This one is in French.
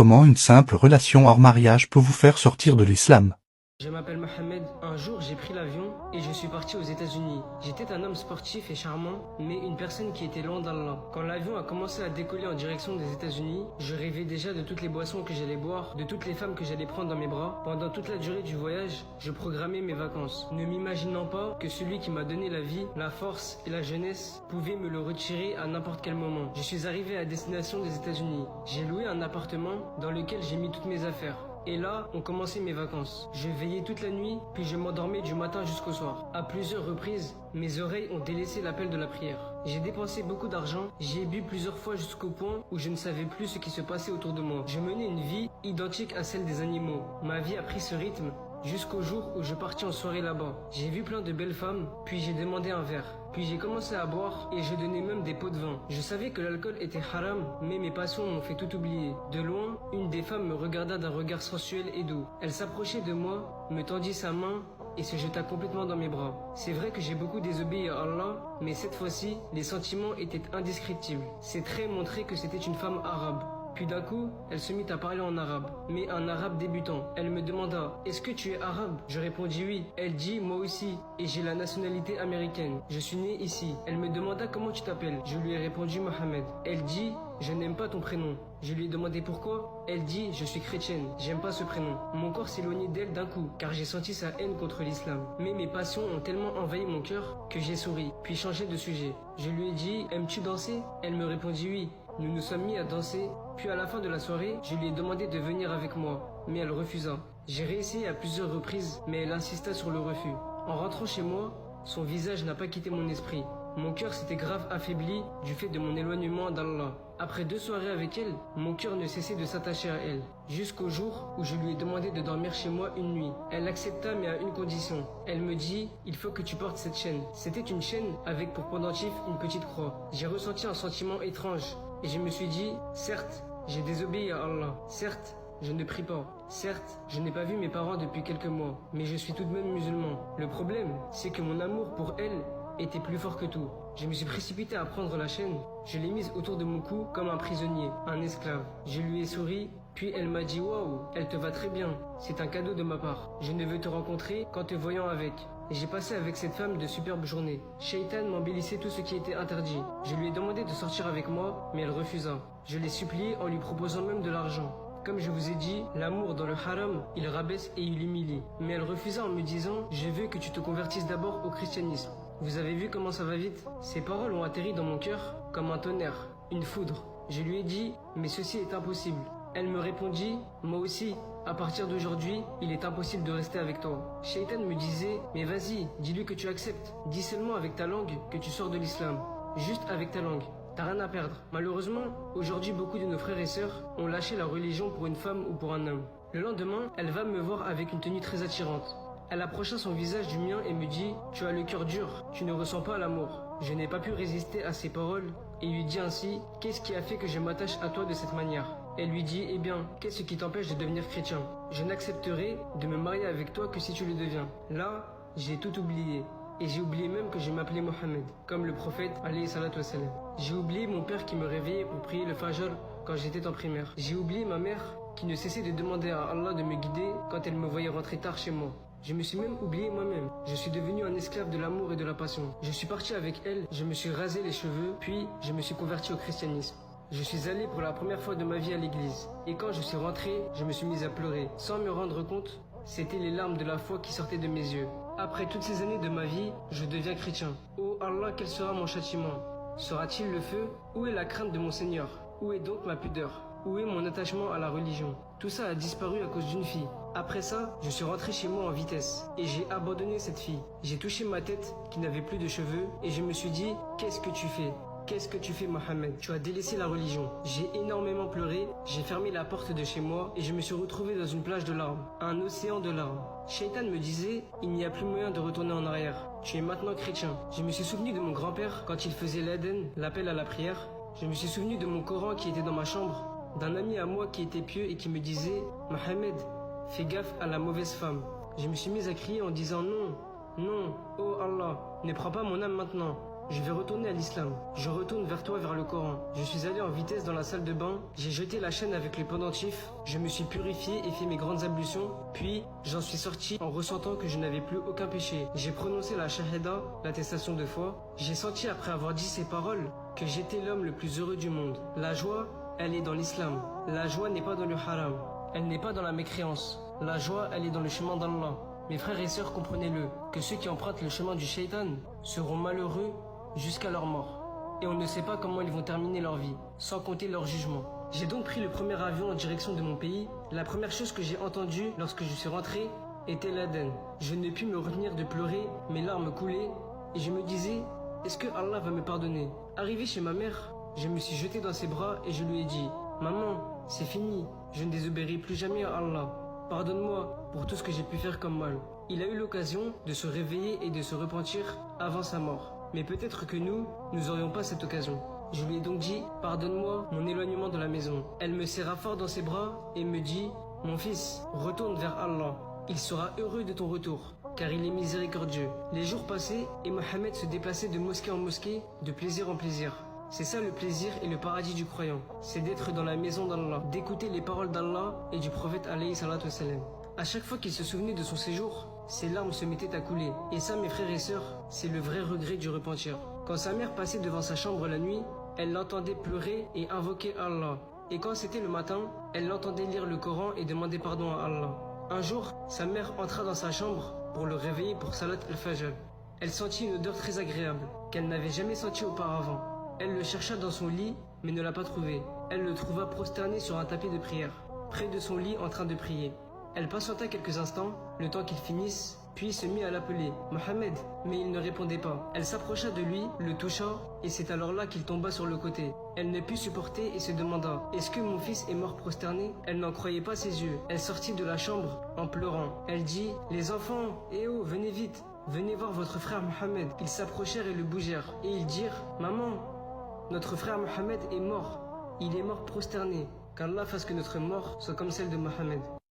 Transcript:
Comment une simple relation hors mariage peut vous faire sortir de l'islam? Je m'appelle Mohamed. Un jour, j'ai pris l'avion et je suis parti aux États-Unis. J'étais un homme sportif et charmant, mais une personne qui était loin d'Allah. Quand l'avion a commencé à décoller en direction des États-Unis, je rêvais déjà de toutes les boissons que j'allais boire, de toutes les femmes que j'allais prendre dans mes bras. Pendant toute la durée du voyage, je programmais mes vacances, ne m'imaginant pas que celui qui m'a donné la vie, la force et la jeunesse pouvait me le retirer à n'importe quel moment. Je suis arrivé à destination des États-Unis. J'ai loué un appartement dans lequel j'ai mis toutes mes affaires. Et là, ont commencé mes vacances. Je veillais toute la nuit, puis je m'endormais du matin jusqu'au soir. À plusieurs reprises, mes oreilles ont délaissé l'appel de la prière. J'ai dépensé beaucoup d'argent, j'y ai bu plusieurs fois jusqu'au point où je ne savais plus ce qui se passait autour de moi. Je menais une vie identique à celle des animaux. Ma vie a pris ce rythme jusqu'au jour où je partis en soirée là-bas. J'ai vu plein de belles femmes, puis j'ai demandé un verre. Puis j'ai commencé à boire et je donnais même des pots de vin. Je savais que l'alcool était haram, mais mes passions m'ont fait tout oublier. De loin, une des femmes me regarda d'un regard sensuel et doux. Elle s'approchait de moi, me tendit sa main et se jeta complètement dans mes bras. C'est vrai que j'ai beaucoup désobéi à Allah, mais cette fois-ci, les sentiments étaient indescriptibles. Ses traits montraient que c'était une femme arabe. Puis d'un coup, elle se mit à parler en arabe, mais un arabe débutant. Elle me demanda « Est-ce que tu es arabe ?» Je répondis oui. Elle dit « Moi aussi, et j'ai la nationalité américaine. Je suis né ici. » Elle me demanda « Comment tu t'appelles ?» Je lui ai répondu « Mohamed. » Elle dit « Je n'aime pas ton prénom. » Je lui ai demandé pourquoi. Elle dit « Je suis chrétienne. J'aime pas ce prénom. » Mon corps s'éloignait d'elle d'un coup, car j'ai senti sa haine contre l'islam. Mais mes passions ont tellement envahi mon cœur que j'ai souri, puis changé de sujet. Je lui ai dit « Aimes-tu danser ?» Elle me répondit oui. Nous nous sommes mis à danser, puis à la fin de la soirée, je lui ai demandé de venir avec moi, mais elle refusa. J'ai réessayé à plusieurs reprises, mais elle insista sur le refus. En rentrant chez moi, son visage n'a pas quitté mon esprit. Mon cœur s'était grave affaibli du fait de mon éloignement d'Allah. Après 2 soirées avec elle, mon cœur ne cessait de s'attacher à elle, jusqu'au jour où je lui ai demandé de dormir chez moi une nuit. Elle accepta, mais à une condition. Elle me dit « Il faut que tu portes cette chaîne ». C'était une chaîne avec pour pendentif une petite croix. J'ai ressenti un sentiment étrange. Et je me suis dit, certes, j'ai désobéi à Allah. Certes, je ne prie pas. Certes, je n'ai pas vu mes parents depuis quelques mois. Mais je suis tout de même musulman. Le problème, c'est que mon amour pour elle était plus fort que tout. Je me suis précipité à prendre la chaîne. Je l'ai mise autour de mon cou comme un prisonnier, un esclave. Je lui ai souri, puis elle m'a dit « Waouh, elle te va très bien. C'est un cadeau de ma part. Je ne veux te rencontrer qu'en te voyant avec. » Et j'ai passé avec cette femme de superbes journées. Shaitan m'embellissait tout ce qui était interdit. Je lui ai demandé de sortir avec moi, mais elle refusa. Je l'ai supplié en lui proposant même de l'argent. Comme je vous ai dit, l'amour dans le haram, il rabaisse et il humilie. Mais elle refusa en me disant « Je veux que tu te convertisses d'abord au christianisme. » Vous avez vu comment ça va vite? Ces paroles ont atterri dans mon cœur comme un tonnerre, une foudre. Je lui ai dit « Mais ceci est impossible. » Elle me répondit « Moi aussi. À partir d'aujourd'hui, il est impossible de rester avec toi. » Shaitan me disait « Mais vas-y, dis-lui que tu acceptes. Dis seulement avec ta langue que tu sors de l'islam. Juste avec ta langue. T'as rien à perdre. » Malheureusement, aujourd'hui, beaucoup de nos frères et sœurs ont lâché la religion pour une femme ou pour un homme. Le lendemain, elle va me voir avec une tenue très attirante. Elle approcha son visage du mien et me dit « Tu as le cœur dur, tu ne ressens pas l'amour. » Je n'ai pas pu résister à ses paroles et lui dis ainsi « Qu'est-ce qui a fait que je m'attache à toi de cette manière ?» Elle lui dit « Eh bien, qu'est-ce qui t'empêche de devenir chrétien? Je n'accepterai de me marier avec toi que si tu le deviens. » Là, j'ai tout oublié. Et j'ai oublié même que je m'appelais Mohamed, comme le prophète alayhi salatu wassalam. J'ai oublié mon père qui me réveillait pour prier le fajr quand j'étais en primaire. J'ai oublié ma mère qui ne cessait de demander à Allah de me guider quand elle me voyait rentrer tard chez moi. Je me suis même oublié moi-même. Je suis devenu un esclave de l'amour et de la passion. Je suis parti avec elle, je me suis rasé les cheveux, puis je me suis converti au christianisme. Je suis allé pour la première fois de ma vie à l'église. Et quand je suis rentré, je me suis mis à pleurer. Sans me rendre compte, c'était les larmes de la foi qui sortaient de mes yeux. Après toutes ces années de ma vie, je deviens chrétien. Oh Allah, quel sera mon châtiment? Sera-t-il le feu? Où est la crainte de mon Seigneur? Où est donc ma pudeur? Où est mon attachement à la religion? Tout ça a disparu à cause d'une fille. Après ça, je suis rentré chez moi en vitesse et j'ai abandonné cette fille. J'ai touché ma tête qui n'avait plus de cheveux et je me suis dit « Qu'est-ce que tu fais ? Qu'est-ce que tu fais Mohamed? Tu as délaissé la religion. » J'ai énormément pleuré, j'ai fermé la porte de chez moi et je me suis retrouvé dans une plage de larmes, un océan de larmes. Shaitan me disait « Il n'y a plus moyen de retourner en arrière. Tu es maintenant chrétien. » Je me suis souvenu de mon grand-père quand il faisait l'Aden, l'appel à la prière. Je me suis souvenu de mon Coran qui était dans ma chambre, d'un ami à moi qui était pieux et qui me disait « Mohamed, fais gaffe à la mauvaise femme. » Je me suis mis à crier en disant « Non, non, oh Allah, ne prends pas mon âme maintenant. » je vais retourner à l'islam. Je retourne vers toi, vers le Coran. Je suis allé en vitesse dans la salle de bain, j'ai jeté la chaîne avec les pendentifs, je me suis purifié et fait mes grandes ablutions, puis j'en suis sorti en ressentant que je n'avais plus aucun péché. J'ai prononcé la shahada, l'attestation de foi. J'ai senti après avoir dit ces paroles que j'étais l'homme le plus heureux du monde. La joie, elle est dans l'islam. La joie n'est pas dans le haram. Elle n'est pas dans la mécréance. La joie, elle est dans le chemin d'Allah. Mes frères et sœurs, comprenez-le, que ceux qui empruntent le chemin du shaitan seront malheureux jusqu'à leur mort. Et on ne sait pas comment ils vont terminer leur vie, sans compter leur jugement. J'ai donc pris le premier avion en direction de mon pays. La première chose que j'ai entendue lorsque je suis rentré était l'Aden. Je ne pus me retenir de pleurer, mes larmes coulaient, et je me disais, est-ce que Allah va me pardonner? Arrivé chez ma mère, je me suis jeté dans ses bras et je lui ai dit, maman, c'est fini, je ne désobéirai plus jamais à Allah. Pardonne-moi pour tout ce que j'ai pu faire comme mal. Il a eu l'occasion de se réveiller et de se repentir avant sa mort. Mais peut-être que nous n'aurions pas cette occasion. Je lui ai donc dit, pardonne-moi mon éloignement de la maison. Elle me serra fort dans ses bras et me dit, mon fils, retourne vers Allah. Il sera heureux de ton retour, car il est miséricordieux. Les jours passaient et Mohammed se déplaçait de mosquée en mosquée, de plaisir en plaisir. C'est ça le plaisir et le paradis du croyant. C'est d'être dans la maison d'Allah, d'écouter les paroles d'Allah et du prophète alayhi salatu wassalam. À chaque fois qu'il se souvenait de son séjour, ses larmes se mettaient à couler. Et ça, mes frères et sœurs, c'est le vrai regret du repentir. Quand sa mère passait devant sa chambre la nuit, elle l'entendait pleurer et invoquer Allah. Et quand c'était le matin, elle l'entendait lire le Coran et demander pardon à Allah. Un jour, sa mère entra dans sa chambre pour le réveiller pour Salat al-Fajr. Elle sentit une odeur très agréable, qu'elle n'avait jamais sentie auparavant. Elle le chercha dans son lit, mais ne l'a pas trouvé. Elle le trouva prosterné sur un tapis de prière, près de son lit en train de prier. Elle patienta quelques instants, le temps qu'il finisse, puis se mit à l'appeler « Mohammed », mais il ne répondait pas. Elle s'approcha de lui, le toucha, et c'est alors là qu'il tomba sur le côté. Elle ne put supporter et se demanda « Est-ce que mon fils est mort prosterné ?» Elle n'en croyait pas ses yeux. Elle sortit de la chambre en pleurant. Elle dit « Les enfants, eh oh, venez vite, venez voir votre frère Mohammed. » Ils s'approchèrent et le bougèrent, et ils dirent « Maman, notre frère Mohammed est mort. Il est mort prosterné. Qu'Allah fasse que notre mort soit comme celle de Mohammed. »